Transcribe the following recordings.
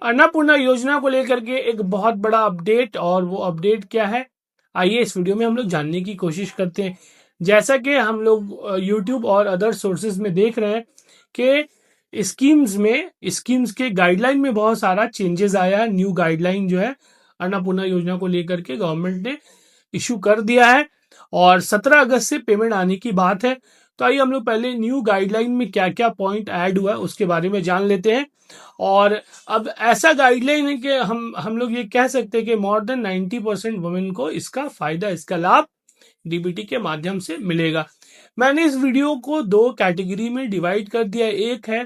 अन्नपूर्णा योजना को लेकर के एक बहुत बड़ा अपडेट, और वो अपडेट क्या है, आइए इस वीडियो में हम लोग जानने की कोशिश करते हैं। जैसा कि हम लोग यूट्यूब और अदर सोर्सेज में देख रहे हैं कि स्कीम्स के गाइडलाइन में बहुत सारा चेंजेस आया है। न्यू गाइडलाइन जो है अन्नपूर्णा योजना को लेकर के गवर्नमेंट ने इशू कर दिया है और 17 अगस्त से पेमेंट आने की बात है। तो आइए हम लोग पहले न्यू गाइडलाइन में क्या क्या पॉइंट ऐड हुआ है उसके बारे में जान लेते हैं। और अब ऐसा गाइडलाइन है कि हम लोग ये कह सकते हैं कि मोर देन 90% वुमेन को इसका फायदा, इसका लाभ डीबीटी के माध्यम से मिलेगा। मैंने इस वीडियो को दो कैटेगरी में डिवाइड कर दिया है, एक है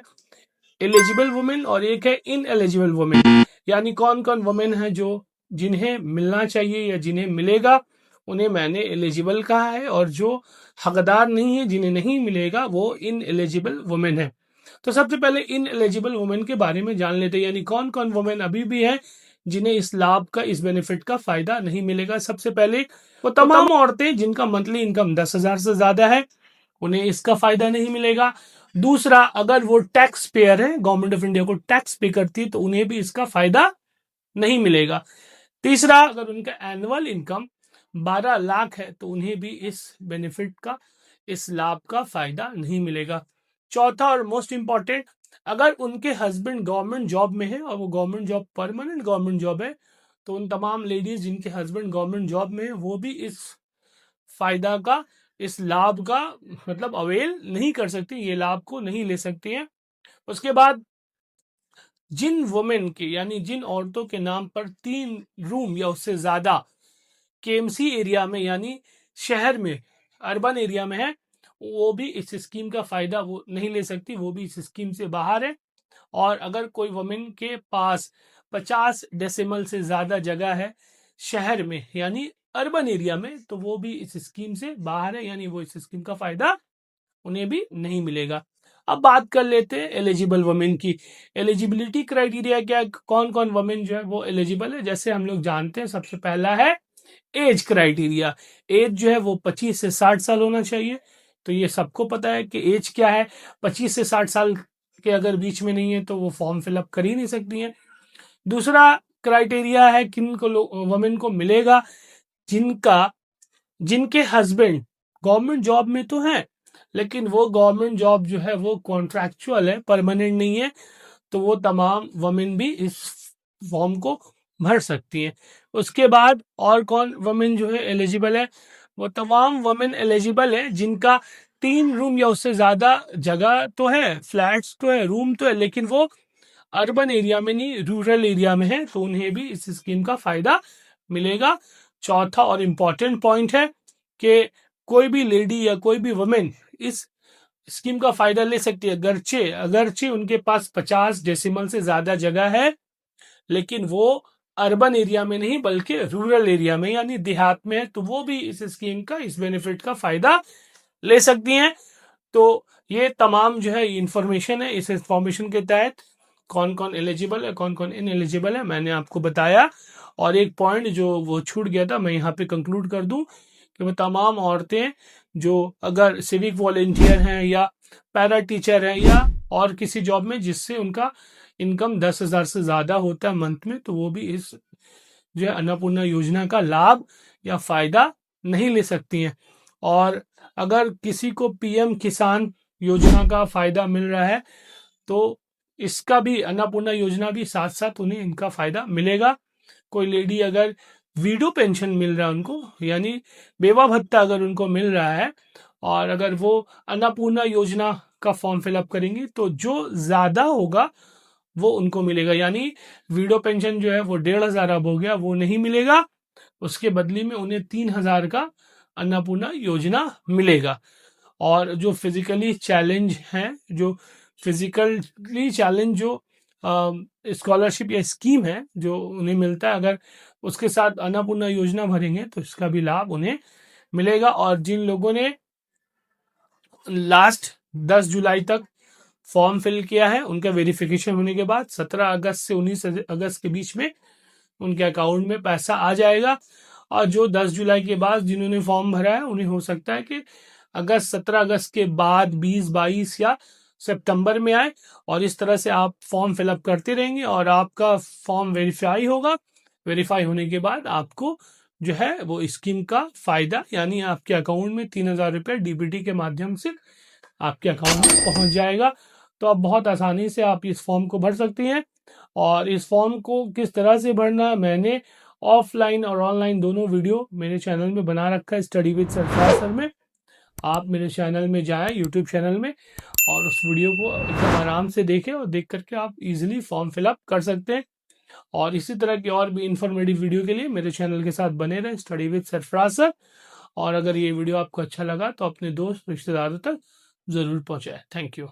एलिजिबल वुमेन और एक है इन एलिजिबल वुमेन। यानी कौन कौन वुमेन है जो जिन्हें मिलना चाहिए या जिन्हें मिलेगा उन्हें मैंने एलिजिबल कहा है, और जो हकदार नहीं है, जिन्हें नहीं मिलेगा, वो इन एलिजिबल वुमेन है। तो सबसे पहले इन एलिजिबल वुमेन के बारे में जान लेते हैं, यानी कौन कौन वुमेन अभी भी है जिन्हें इस लाभ का, इस बेनिफिट का फायदा नहीं मिलेगा। सबसे पहले वो तमाम औरतें जिनका मंथली इनकम 10,000 से ज्यादा है, उन्हें इसका फायदा नहीं मिलेगा। दूसरा, अगर वो टैक्स पेयर है, गवर्नमेंट ऑफ इंडिया को टैक्स पे करती है, तो उन्हें भी इसका फायदा नहीं मिलेगा। तीसरा, अगर उनका एनुअल इनकम 12 लाख है तो उन्हें भी इस बेनिफिट का, इस लाभ का फायदा नहीं मिलेगा। चौथा और मोस्ट इंपॉर्टेंट, अगर उनके हस्बैंड गवर्नमेंट जॉब में है और वो government job permanent government job है, तो उन तमाम लेडीज जिनके हस्बैंड गवर्नमेंट जॉब में है वो भी इस फायदा का, इस लाभ का मतलब अवेल नहीं कर सकती, ये लाभ को नहीं ले सकती हैं। उसके बाद जिन वुमेन के, यानी जिन औरतों के नाम पर 3 रूम या उससे ज्यादा केएमसी एरिया में, यानी शहर में, अर्बन एरिया में है, वो भी इस स्कीम का फायदा वो नहीं ले सकती, वो भी इस स्कीम से बाहर है। और अगर कोई वुमेन के पास 50 डेसिमल से ज्यादा जगह है शहर में, यानी अर्बन एरिया में, तो वो भी इस स्कीम से बाहर है, यानी वो इस स्कीम का फायदा उन्हें भी नहीं मिलेगा। अब बात कर लेते हैं एलिजिबल वुमेन की। एलिजिबिलिटी क्राइटेरिया क्या, कौन कौन वुमेन जो है वो एलिजिबल है। जैसे हम लोग जानते हैं, सबसे पहला है एज क्राइटेरिया। एज जो है वो 25 से 60 साल होना चाहिए। तो ये सबको पता है कि एज क्या है। 25 से 60 साल के अगर बीच में नहीं है तो वो फॉर्म फिलअप कर ही नहीं सकती है। दूसरा क्राइटेरिया है किन को वुमेन को मिलेगा, जिनके हस्बैंड गवर्नमेंट जॉब में तो है, लेकिन वो गवर्नमेंट जॉब जो है वो कॉन्ट्रैक्चुअल है, परमानेंट नहीं है। तो वो तमाम वुमेन भी इस फॉर्म को भर सकती हैं। उसके बाद और कौन वुमेन जो है एलिजिबल है, वो तमाम वुमेन एलिजिबल है जिनका 3 रूम या उससे ज्यादा जगह तो है, फ्लैट्स तो है, रूम तो है, लेकिन वो अर्बन एरिया में नहीं, रूरल एरिया में है, तो उन्हें भी इस स्कीम का फायदा मिलेगा। चौथा और इम्पॉर्टेंट पॉइंट है कि कोई भी लेडी या कोई भी वुमेन इस स्कीम का फायदा ले सकती है, अगरचे उनके पास 50 डेसिमल से ज्यादा जगह है, लेकिन वो अर्बन एरिया में नहीं बल्कि रूरल एरिया में, यानी देहात में है, तो वो भी इस स्कीम का, इस बेनिफिट का फायदा ले सकती हैं। तो ये तमाम जो है इंफॉर्मेशन है। इस इंफॉर्मेशन के तहत कौन कौन एलिजिबल है, कौन कौन इनएलिजिबल है, मैंने आपको बताया। और एक पॉइंट जो वो छूट गया था, मैं यहाँ पे कंक्लूड कर दूं कि वो तमाम औरतें जो अगर सिविक वॉलेंटियर हैं या पैरा टीचर हैं या और किसी जॉब में जिससे उनका इनकम 10,000 से ज्यादा होता है मंथ में, तो वो भी इस जो है अन्नपूर्णा योजना का लाभ या फायदा नहीं ले सकती हैं। और अगर किसी को पीएम किसान योजना का फायदा मिल रहा है तो इसका भी, अन्नपूर्णा योजना भी साथ साथ उन्हें इनका फायदा मिलेगा। कोई लेडी अगर वीडो पेंशन मिल रहा है उनको, यानी बेवा भत्ता अगर उनको मिल रहा है, और अगर वो अन्नपूर्णा योजना का फॉर्म फिलअप करेंगी तो जो ज्यादा होगा वो उनको मिलेगा। यानी वीडो पेंशन जो है वो 1,500 अब हो गया, वो नहीं मिलेगा, उसके बदले में उन्हें 3,000 का अन्नपूर्णा योजना मिलेगा। और जो फिजिकली चैलेंज हैं, जो फिजिकली चैलेंज जो स्कॉलरशिप या स्कीम है जो उन्हें मिलता है, अगर उसके साथ अन्नपूर्णा योजना भरेंगे तो इसका भी लाभ उन्हें मिलेगा। और जिन लोगों ने लास्ट 10 जुलाई तक फॉर्म फिल किया है, उनका वेरिफिकेशन होने के बाद 17 अगस्त से 19 अगस्त के बीच में उनके अकाउंट में पैसा आ जाएगा। और जो 10 जुलाई के बाद जिन्होंने फॉर्म भरा है, उन्हें हो सकता है कि 17 अगस्त के बाद 20, 22 या सितंबर में आए, और इस तरह से आप फॉर्म फिलअप करते रहेंगे और आपका फॉर्म वेरीफाई होगा। वेरीफाई होने के बाद आपको जो है वो स्कीम का फायदा, यानी आपके अकाउंट में 3,000 रुपये डीबीटी के माध्यम से आपके अकाउंट में पहुंच जाएगा। तो आप बहुत आसानी से आप इस फॉर्म को भर सकते हैं। और इस फॉर्म को किस तरह से भरना है, मैंने ऑफलाइन और ऑनलाइन दोनों वीडियो मेरे चैनल में बना रखा है, स्टडी विद सरफराज सर में। आप मेरे चैनल में जाएं, यूट्यूब चैनल में, और उस वीडियो को एकदम आराम से देखें, और देख करके आप इजीली फॉर्म फिलअप कर सकते हैं। और इसी तरह की और भी इंफॉर्मेटिव वीडियो के लिए मेरे चैनल के साथ बने रहें, स्टडी विद सरफराज सर। और अगर ये वीडियो आपको अच्छा लगा तो अपने दोस्त रिश्तेदारों तक ज़रूर पहुँचाएं। Thank you.